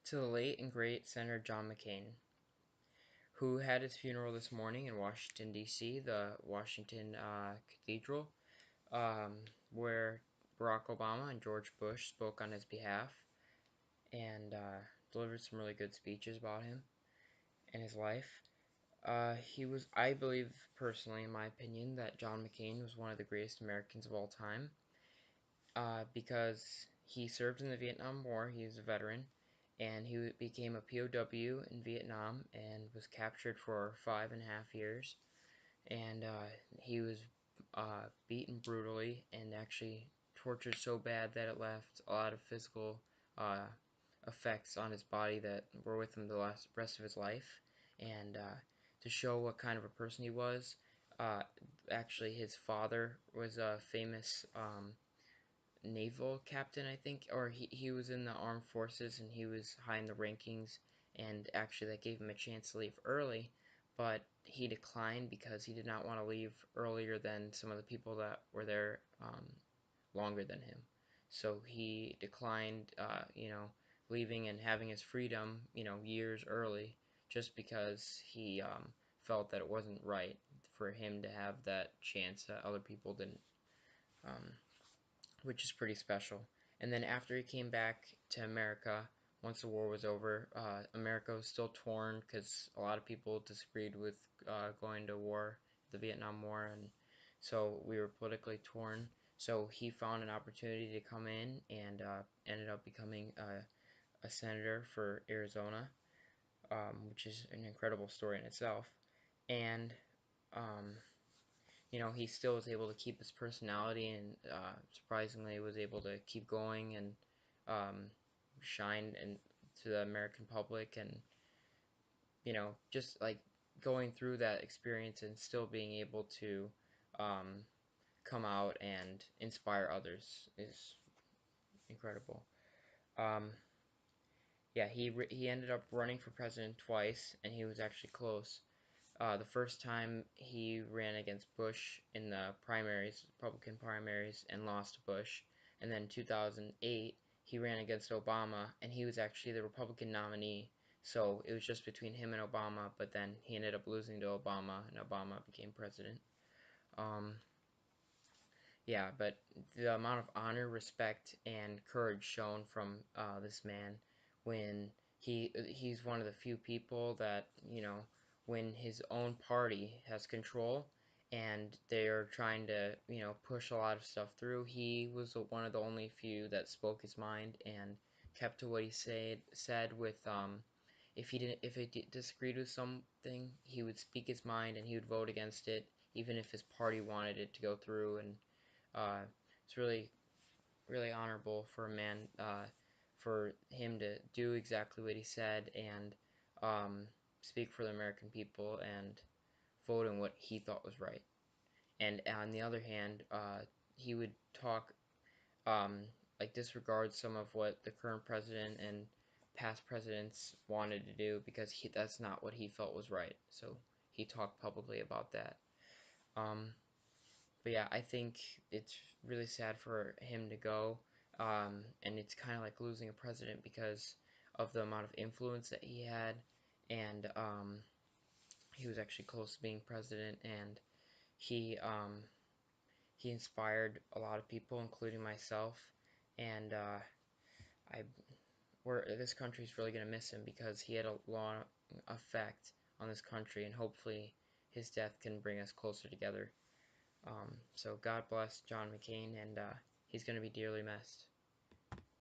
To the late and great Senator John McCain, who had his funeral this morning in Washington, D.C., the Washington Cathedral, where Barack Obama and George Bush spoke on his behalf and delivered some really good speeches about him and his life. I believe personally, in my opinion, that John McCain was one of the greatest Americans of all time because he served in the Vietnam War. He was a veteran, and he became a POW in Vietnam and was captured for 5.5 years. And he was beaten brutally and actually tortured so bad that it left a lot of physical uh, effects on his body that were with him the rest of his life. And to show what kind of a person he was, uh, actually, his father was a famous naval captain, I think, or he was in the armed forces and he was high in the rankings, and actually that gave him a chance to leave early, but he declined because he did not want to leave earlier than some of the people that were there longer than him. So he declined, leaving and having his freedom, years early, just because he felt that it wasn't right for him to have that chance that other people didn't. Um, which is pretty special. And then after he came back to America, once the war was over, America was still torn because a lot of people disagreed with going to war, the Vietnam War, and so we were politically torn. So he found an opportunity to come in and ended up becoming a senator for Arizona, which is an incredible story in itself. And um, he still was able to keep his personality and surprisingly was able to keep going and um, shine to the American public and, just like going through that experience and still being able to um, come out and inspire others is incredible. Um, yeah, he ended up running for president twice and he was actually close. The first time he ran against Bush in the primaries, Republican primaries, and lost to Bush. And then 2008, he ran against Obama, and he was actually the Republican nominee. So it was just between him and Obama, but then he ended up losing to Obama, and Obama became president. Um, yeah, but the amount of honor, respect, and courage shown from this man when he's one of the few people that when his own party has control and they're trying to push a lot of stuff through, he was one of the only few that spoke his mind and kept to what he said with if he disagreed with something, he would speak his mind and he would vote against it even if his party wanted it to go through. And uh, it's really, really honorable for a man, for him to do exactly what he said and speak for the American people and vote in what he thought was right. And on the other hand, he would talk, um, like disregard some of what the current president and past presidents wanted to do because that's not what he felt was right. So he talked publicly about that. Um, but yeah, I think it's really sad for him to go, and it's kind of like losing a president because of the amount of influence that he had, and he was actually close to being president, and he um, he inspired a lot of people, including myself, and I this country's really gonna miss him because he had a long effect on this country, and hopefully his death can bring us closer together. So God bless John McCain, and he's going to be dearly missed.